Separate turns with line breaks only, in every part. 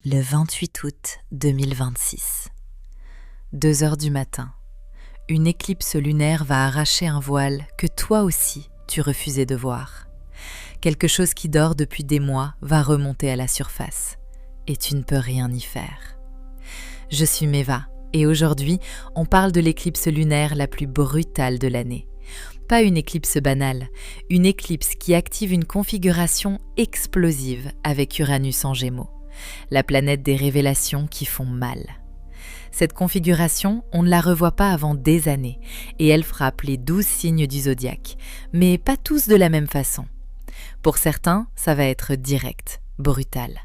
Le 28 août 2026. 2 heures du matin. Une éclipse lunaire va arracher un voile que toi aussi tu refusais de voir. Quelque chose qui dort depuis des mois va remonter à la surface et tu ne peux rien y faire. Je suis Meva et aujourd'hui on parle de l'éclipse lunaire la plus brutale de l'année. Pas une éclipse banale, une éclipse qui active une configuration explosive avec Uranus en Gémeaux. La planète des révélations qui font mal. Cette configuration, on ne la revoit pas avant des années et elle frappe les 12 signes du zodiaque, mais pas tous de la même façon. Pour certains, ça va être direct, brutal.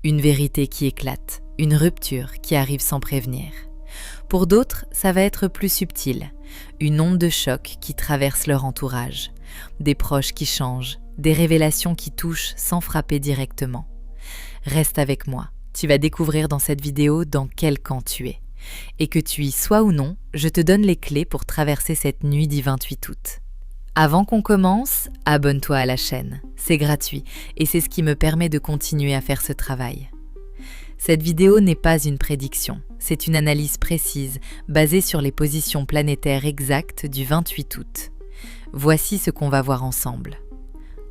Une vérité qui éclate, une rupture qui arrive sans prévenir. Pour d'autres, ça va être plus subtil, une onde de choc qui traverse leur entourage, des proches qui changent, des révélations qui touchent sans frapper directement. Reste avec moi, tu vas découvrir dans cette vidéo dans quel camp tu es. Et que tu y sois ou non, je te donne les clés pour traverser cette nuit du 28 août. Avant qu'on commence, abonne-toi à la chaîne, c'est gratuit et c'est ce qui me permet de continuer à faire ce travail. Cette vidéo n'est pas une prédiction, c'est une analyse précise basée sur les positions planétaires exactes du 28 août. Voici ce qu'on va voir ensemble.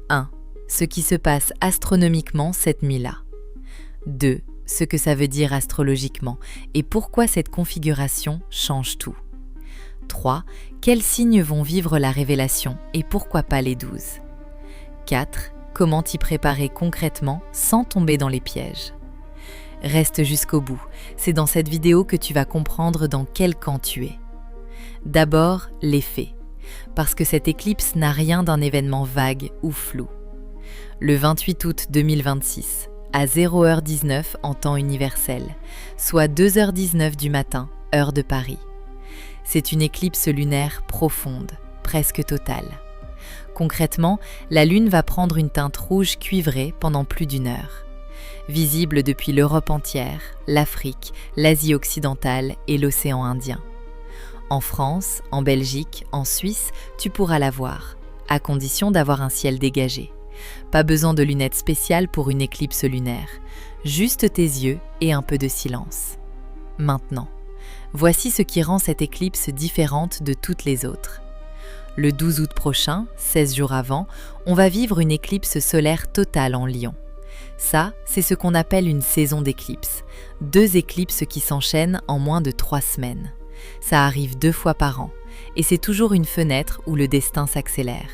1. Ce qui se passe astronomiquement cette nuit-là. 2. Ce que ça veut dire astrologiquement et pourquoi cette configuration change tout. 3. Quels signes vont vivre la révélation et pourquoi pas les 12. 4. Comment t'y préparer concrètement sans tomber dans les pièges. Reste jusqu'au bout, c'est dans cette vidéo que tu vas comprendre dans quel camp tu es. D'abord, les faits, parce que cette éclipse n'a rien d'un événement vague ou flou. Le 28 août 2026, à 0h19 en temps universel, soit 2h19 du matin, heure de Paris. C'est une éclipse lunaire profonde, presque totale. Concrètement, la Lune va prendre une teinte rouge cuivrée pendant plus d'1 heure. Visible depuis l'Europe entière, l'Afrique, l'Asie occidentale et l'océan Indien. En France, en Belgique, en Suisse, tu pourras la voir, à condition d'avoir un ciel dégagé. Pas besoin de lunettes spéciales pour une éclipse lunaire, juste tes yeux et un peu de silence. Maintenant, voici ce qui rend cette éclipse différente de toutes les autres. Le 12 août prochain, 16 jours avant, on va vivre une éclipse solaire totale en Lion. Ça, c'est ce qu'on appelle une saison d'éclipses, 2 éclipses qui s'enchaînent en moins de 3 semaines. Ça arrive 2 fois par an, et c'est toujours une fenêtre où le destin s'accélère.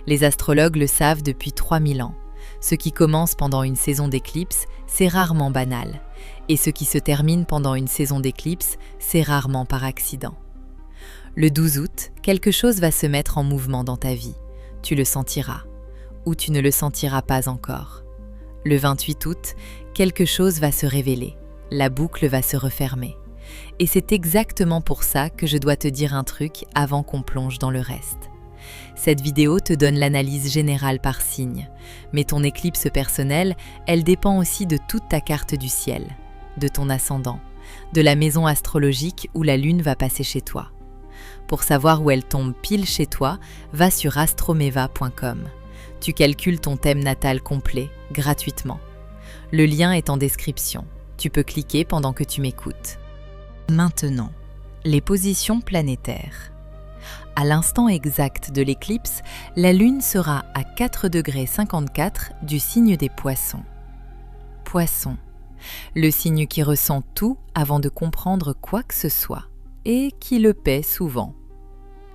Les astrologues le savent depuis 3000 ans. Ce qui commence pendant une saison d'éclipse, c'est rarement banal. Et ce qui se termine pendant une saison d'éclipse, c'est rarement par accident. Le 12 août, quelque chose va se mettre en mouvement dans ta vie. Tu le sentiras. Ou tu ne le sentiras pas encore. Le 28 août, quelque chose va se révéler. La boucle va se refermer. Et c'est exactement pour ça que je dois te dire un truc avant qu'on plonge dans le reste. Cette vidéo te donne l'analyse générale par signe, mais ton éclipse personnelle, elle dépend aussi de toute ta carte du ciel, de ton ascendant, de la maison astrologique où la lune va passer chez toi. Pour savoir où elle tombe pile chez toi, va sur astromeva.com. Tu calcules ton thème natal complet, gratuitement. Le lien est en description. Tu peux cliquer pendant que tu m'écoutes. Maintenant, les positions planétaires. À l'instant exact de l'éclipse, la Lune sera à 4,54 ° du signe des Poissons. Poissons, le signe qui ressent tout avant de comprendre quoi que ce soit, et qui le paie souvent.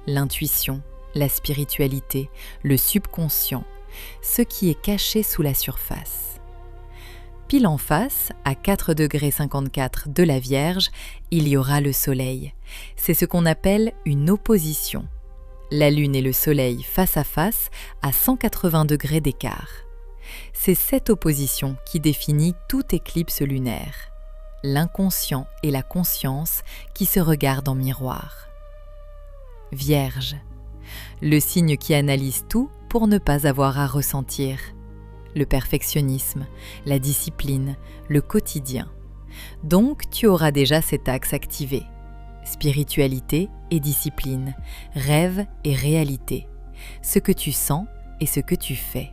L'intuition, la spiritualité, le subconscient, ce qui est caché sous la surface. Pile en face, à 4,54 ° de la Vierge, il y aura le Soleil. C'est ce qu'on appelle une opposition. La Lune et le Soleil face à 180 degrés d'écart. C'est cette opposition qui définit toute éclipse lunaire. L'inconscient et la conscience qui se regardent en miroir. Vierge, le signe qui analyse tout pour ne pas avoir à ressentir. Le perfectionnisme, la discipline, le quotidien. Donc, tu auras déjà cet axe activé. Spiritualité et discipline, rêve et réalité, ce que tu sens et ce que tu fais.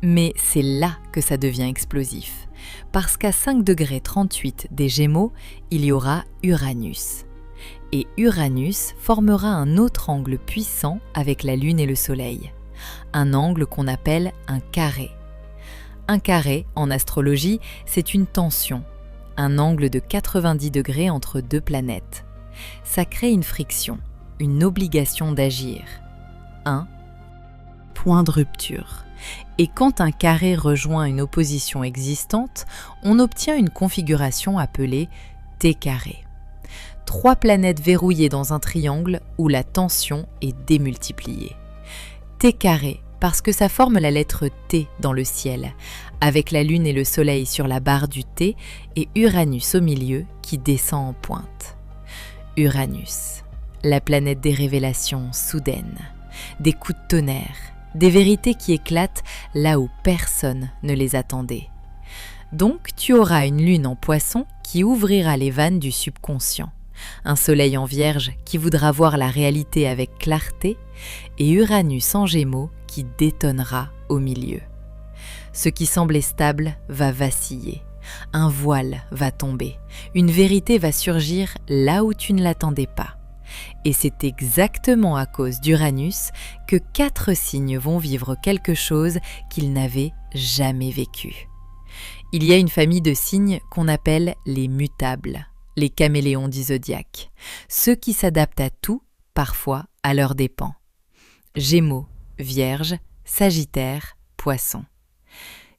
Mais c'est là que ça devient explosif, parce qu'à 5,38 °, des Gémeaux, il y aura Uranus. Et Uranus formera un autre angle puissant avec la Lune et le Soleil, un angle qu'on appelle un carré. Un carré, en astrologie, c'est une tension, un angle de 90 degrés entre deux planètes. Ça crée une friction, une obligation d'agir. Un point de rupture. Et quand un carré rejoint une opposition existante, on obtient une configuration appelée T carré. 3 planètes verrouillées dans un triangle où la tension est démultipliée. T carré parce que ça forme la lettre T dans le ciel, avec la Lune et le Soleil sur la barre du T et Uranus au milieu qui descend en pointe. Uranus, la planète des révélations soudaines, des coups de tonnerre, des vérités qui éclatent là où personne ne les attendait. Donc tu auras une Lune en Poisson qui ouvrira les vannes du subconscient, un Soleil en Vierge qui voudra voir la réalité avec clarté et Uranus en Gémeaux qui détonnera au milieu. Ce qui semblait stable va vaciller, un voile va tomber, une vérité va surgir là où tu ne l'attendais pas. Et c'est exactement à cause d'Uranus que 4 signes vont vivre quelque chose qu'ils n'avaient jamais vécu. Il y a une famille de signes qu'on appelle les mutables, les caméléons du zodiaque, ceux qui s'adaptent à tout, parfois à leurs dépens. Gémeaux, Vierge, Sagittaire, Poisson.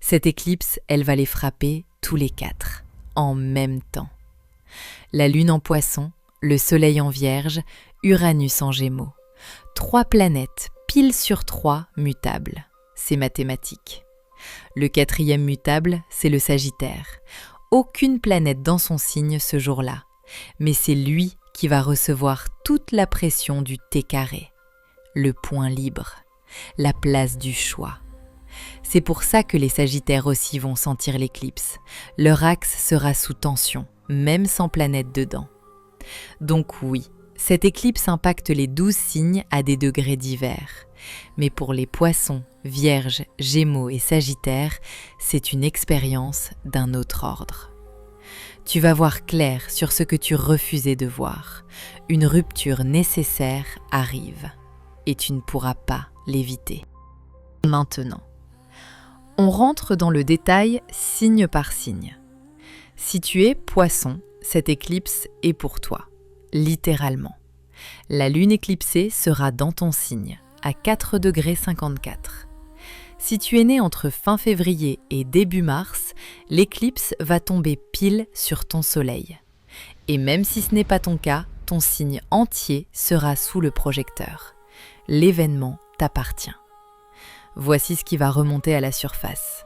Cette éclipse, elle va les frapper tous les 4, en même temps. La Lune en Poisson, le Soleil en Vierge, Uranus en Gémeaux. 3 planètes, pile sur 3 mutables. C'est mathématique. Le 4e mutable, c'est le Sagittaire. Aucune planète dans son signe ce jour-là, mais c'est lui qui va recevoir toute la pression du T carré. Le point libre, la place du choix. C'est pour ça que les Sagittaires aussi vont sentir l'éclipse. Leur axe sera sous tension, même sans planète dedans. Donc oui, cette éclipse impacte les 12 signes à des degrés divers. Mais pour les Poissons, Vierges, Gémeaux et Sagittaires, c'est une expérience d'un autre ordre. Tu vas voir clair sur ce que tu refusais de voir. Une rupture nécessaire arrive et tu ne pourras pas l'éviter. Maintenant, on rentre dans le détail signe par signe. Si tu es Poisson, cette éclipse est pour toi, littéralement. La lune éclipsée sera dans ton signe, à 4,54 °. Si tu es né entre fin février et début mars, l'éclipse va tomber pile sur ton soleil. Et même si ce n'est pas ton cas, ton signe entier sera sous le projecteur. L'événement t'appartient. Voici ce qui va remonter à la surface.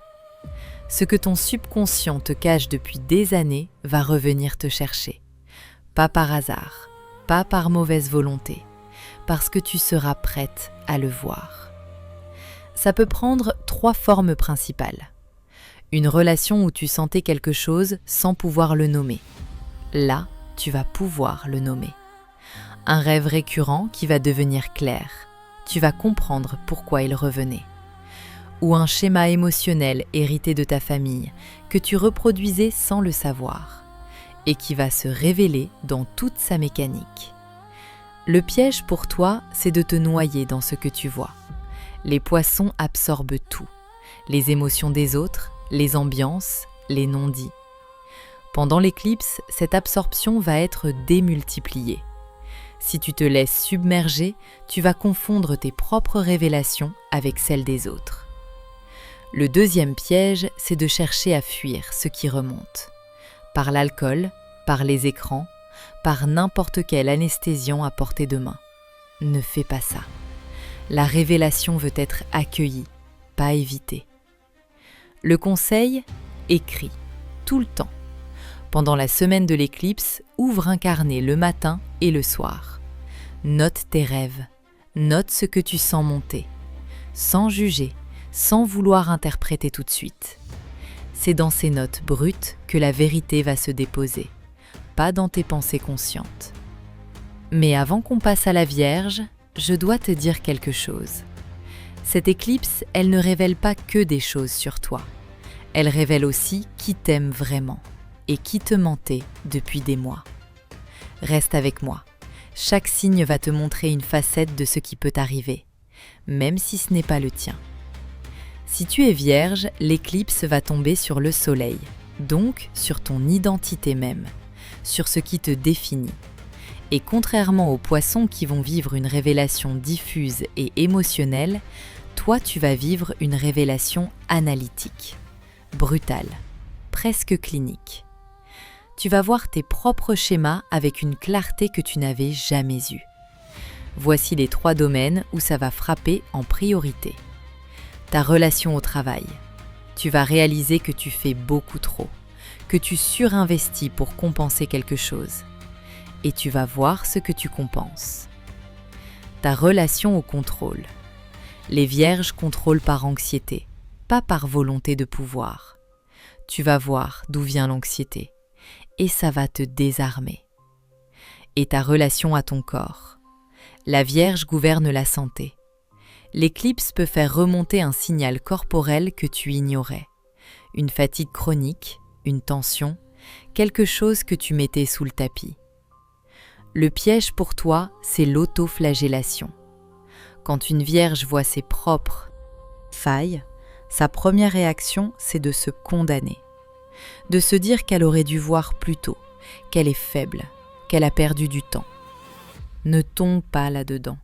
Ce que ton subconscient te cache depuis des années va revenir te chercher. Pas par hasard, pas par mauvaise volonté, parce que tu seras prête à le voir. Ça peut prendre 3 formes principales. Une relation où tu sentais quelque chose sans pouvoir le nommer. Là, tu vas pouvoir le nommer. Un rêve récurrent qui va devenir clair. Tu vas comprendre pourquoi il revenait. Ou un schéma émotionnel hérité de ta famille que tu reproduisais sans le savoir et qui va se révéler dans toute sa mécanique. Le piège pour toi, c'est de te noyer dans ce que tu vois. Les Poissons absorbent tout, les émotions des autres, les ambiances, les non-dits. Pendant l'éclipse, cette absorption va être démultipliée. Si tu te laisses submerger, tu vas confondre tes propres révélations avec celles des autres. Le deuxième piège, c'est de chercher à fuir ce qui remonte. Par l'alcool, par les écrans, par n'importe quel anesthésiant à portée de main. Ne fais pas ça. La révélation veut être accueillie, pas évitée. Le conseil, écris, tout le temps. Pendant la semaine de l'éclipse, ouvre un carnet le matin et le soir. Note tes rêves, note ce que tu sens monter, sans juger, sans vouloir interpréter tout de suite. C'est dans ces notes brutes que la vérité va se déposer, pas dans tes pensées conscientes. Mais avant qu'on passe à la Vierge, je dois te dire quelque chose. Cette éclipse, elle ne révèle pas que des choses sur toi. Elle révèle aussi qui t'aime vraiment et qui te mentait depuis des mois. Reste avec moi. Chaque signe va te montrer une facette de ce qui peut t'arriver, même si ce n'est pas le tien. Si tu es vierge, l'éclipse va tomber sur le soleil, donc sur ton identité même, sur ce qui te définit. Et contrairement aux poissons qui vont vivre une révélation diffuse et émotionnelle, toi tu vas vivre une révélation analytique, brutale, presque clinique. Tu vas voir tes propres schémas avec une clarté que tu n'avais jamais eue. Voici les 3 domaines où ça va frapper en priorité. Ta relation au travail. Tu vas réaliser que tu fais beaucoup trop, que tu surinvestis pour compenser quelque chose. Et tu vas voir ce que tu compenses. Ta relation au contrôle. Les vierges contrôlent par anxiété, pas par volonté de pouvoir. Tu vas voir d'où vient l'anxiété, et ça va te désarmer. Et ta relation à ton corps. La Vierge gouverne la santé. L'éclipse peut faire remonter un signal corporel que tu ignorais. Une fatigue chronique, une tension, quelque chose que tu mettais sous le tapis. Le piège pour toi, c'est l'autoflagellation. Quand une vierge voit ses propres failles, sa première réaction, c'est de se condamner. De se dire qu'elle aurait dû voir plus tôt, qu'elle est faible, qu'elle a perdu du temps. Ne tombe pas là-dedans.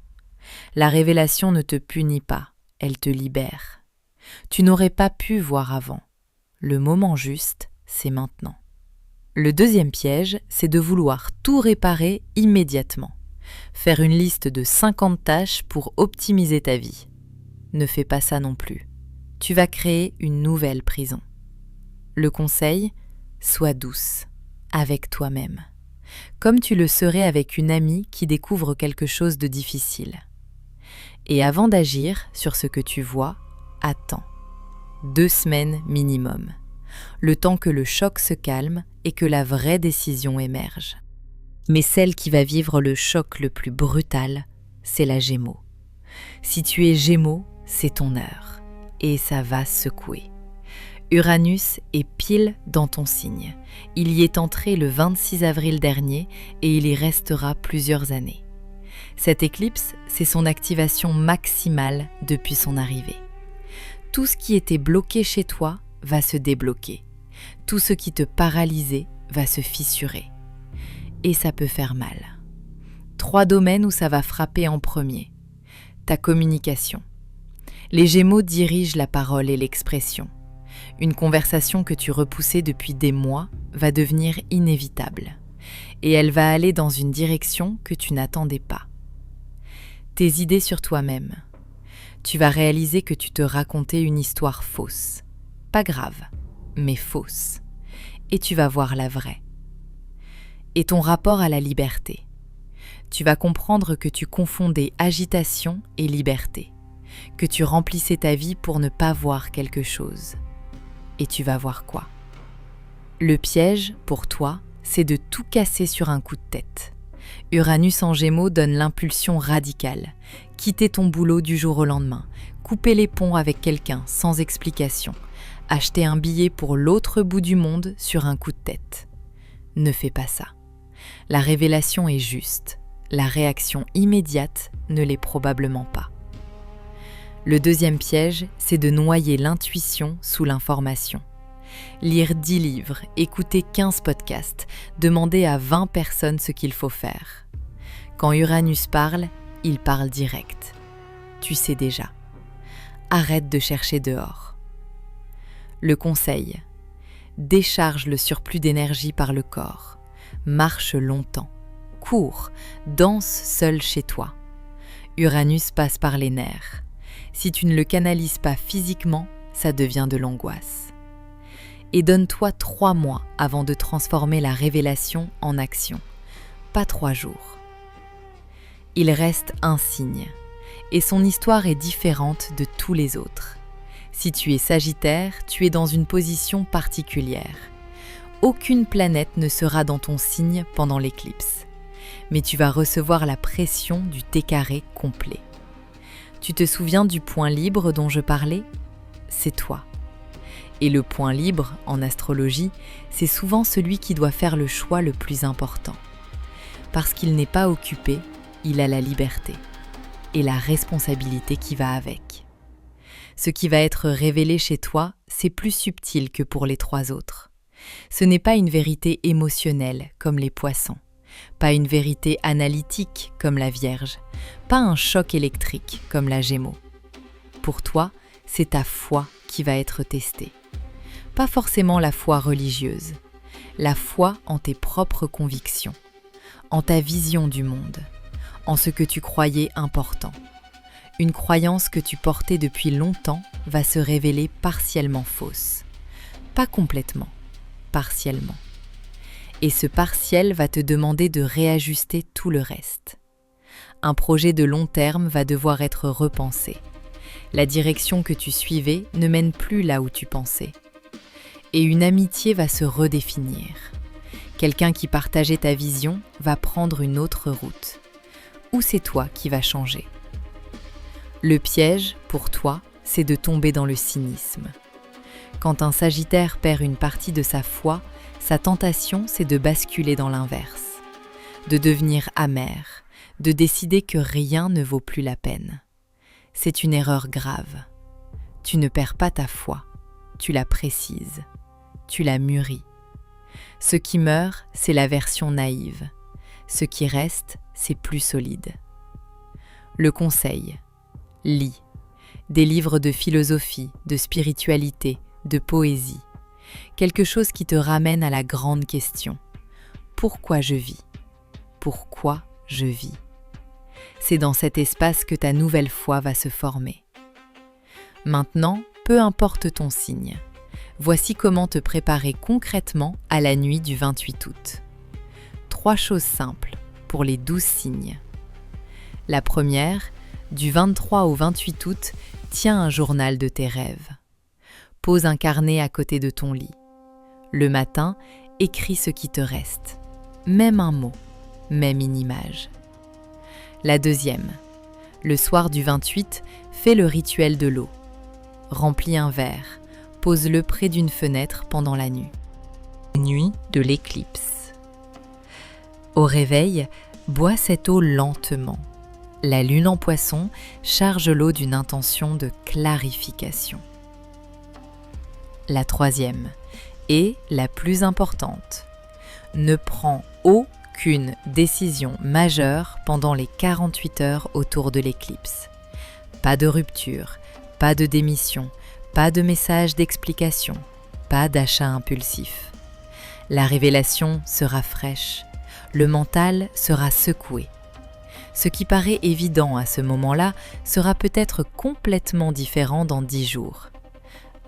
La révélation ne te punit pas, elle te libère. Tu n'aurais pas pu voir avant. Le moment juste, c'est maintenant. Le deuxième piège, c'est de vouloir tout réparer immédiatement. Faire une liste de 50 tâches pour optimiser ta vie. Ne fais pas ça non plus. Tu vas créer une nouvelle prison. Le conseil, sois douce, avec toi-même. Comme tu le serais avec une amie qui découvre quelque chose de difficile. Et avant d'agir sur ce que tu vois, attends. 2 semaines minimum. Le temps que le choc se calme et que la vraie décision émerge. Mais celle qui va vivre le choc le plus brutal, c'est la Gémeaux. Si tu es Gémeaux, c'est ton heure. Et ça va secouer. Uranus est pile dans ton signe. Il y est entré le 26 avril dernier et il y restera plusieurs années. Cette éclipse, c'est son activation maximale depuis son arrivée. Tout ce qui était bloqué chez toi va se débloquer. Tout ce qui te paralysait va se fissurer. Et ça peut faire mal. 3 domaines où ça va frapper en premier. Ta communication. Les Gémeaux dirigent la parole et l'expression. Une conversation que tu repoussais depuis des mois va devenir inévitable. Et elle va aller dans une direction que tu n'attendais pas. Tes idées sur toi-même. Tu vas réaliser que tu te racontais une histoire fausse. Pas grave, mais fausse. Et tu vas voir la vraie. Et ton rapport à la liberté. Tu vas comprendre que tu confondais agitation et liberté. Que tu remplissais ta vie pour ne pas voir quelque chose. Et tu vas voir quoi? Le piège, pour toi, c'est de tout casser sur un coup de tête. Uranus en Gémeaux donne l'impulsion radicale. Quitter ton boulot du jour au lendemain, couper les ponts avec quelqu'un sans explication, acheter un billet pour l'autre bout du monde sur un coup de tête. Ne fais pas ça. La révélation est juste. La réaction immédiate ne l'est probablement pas. Le deuxième piège, c'est de noyer l'intuition sous l'information. Lire 10 livres, écouter 15 podcasts, demander à 20 personnes ce qu'il faut faire. Quand Uranus parle, il parle direct. Tu sais déjà. Arrête de chercher dehors. Le conseil. Décharge le surplus d'énergie par le corps. Marche longtemps. Cours. Danse seul chez toi. Uranus passe par les nerfs. Si tu ne le canalises pas physiquement, ça devient de l'angoisse. Et donne-toi 3 mois avant de transformer la révélation en action, pas 3 jours. Il reste un signe, et son histoire est différente de tous les autres. Si tu es Sagittaire, tu es dans une position particulière. Aucune planète ne sera dans ton signe pendant l'éclipse, mais tu vas recevoir la pression du T carré complet. Tu te souviens du point libre dont je parlais? C'est toi. Et le point libre, en astrologie, c'est souvent celui qui doit faire le choix le plus important. Parce qu'il n'est pas occupé, il a la liberté et la responsabilité qui va avec. Ce qui va être révélé chez toi, c'est plus subtil que pour les 3 autres. Ce n'est pas une vérité émotionnelle comme les poissons, pas une vérité analytique comme la Vierge, pas un choc électrique comme la Gémeaux. Pour toi, c'est ta foi qui va être testée. Pas forcément la foi religieuse, la foi en tes propres convictions, en ta vision du monde, en ce que tu croyais important. Une croyance que tu portais depuis longtemps va se révéler partiellement fausse. Pas complètement, partiellement. Et ce partiel va te demander de réajuster tout le reste. Un projet de long terme va devoir être repensé. La direction que tu suivais ne mène plus là où tu pensais. Et une amitié va se redéfinir. Quelqu'un qui partageait ta vision va prendre une autre route. Ou c'est toi qui vas changer. Le piège, pour toi, c'est de tomber dans le cynisme. Quand un Sagittaire perd une partie de sa foi, sa tentation, c'est de basculer dans l'inverse, de devenir amer, de décider que rien ne vaut plus la peine. C'est une erreur grave. Tu ne perds pas ta foi, tu la précises, tu la mûris. Ce qui meurt, c'est la version naïve. Ce qui reste, c'est plus solide. Le conseil: lis. Des livres de philosophie, de spiritualité, de poésie. Quelque chose qui te ramène à la grande question. Pourquoi je vis? Pourquoi je vis? C'est dans cet espace que ta nouvelle foi va se former. Maintenant, peu importe ton signe, voici comment te préparer concrètement à la nuit du 28 août. 3 choses simples pour les 12 signes. La première, du 23 au 28 août, tiens un journal de tes rêves. Pose un carnet à côté de ton lit. Le matin, écris ce qui te reste. Même un mot, même une image. La deuxième, le soir du 28, fais le rituel de l'eau. Remplis un verre, pose-le près d'une fenêtre pendant la nuit. Nuit de l'éclipse. Au réveil, bois cette eau lentement. La lune en Poisson charge l'eau d'une intention de clarification. La troisième, et la plus importante, ne prends aucune décision majeure pendant les 48 heures autour de l'éclipse. Pas de rupture, pas de démission, pas de message d'explication, pas d'achat impulsif. La révélation sera fraîche, le mental sera secoué. Ce qui paraît évident à ce moment-là sera peut-être complètement différent dans 10 jours.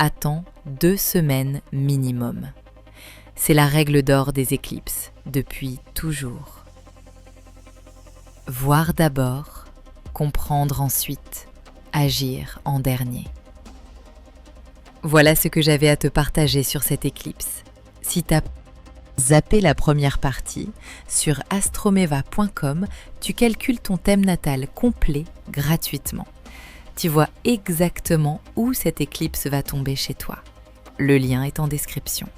Attends 2 semaines minimum. C'est la règle d'or des éclipses, depuis toujours. Voir d'abord, comprendre ensuite, agir en dernier. Voilà ce que j'avais à te partager sur cette éclipse. Si tu as zappé la première partie, sur astromeva.com, tu calcules ton thème natal complet gratuitement. Tu vois exactement où cette éclipse va tomber chez toi. Le lien est en description.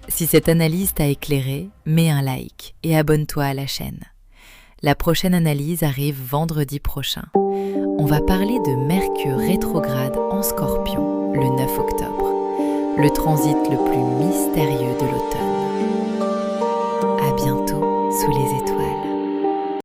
Si cette analyse t'a éclairé, mets un like et abonne-toi à la chaîne. La prochaine analyse arrive vendredi prochain. On va parler de Mercure rétrograde en Scorpion le 9 octobre, le transit le plus mystérieux de l'automne. À bientôt sous les étoiles.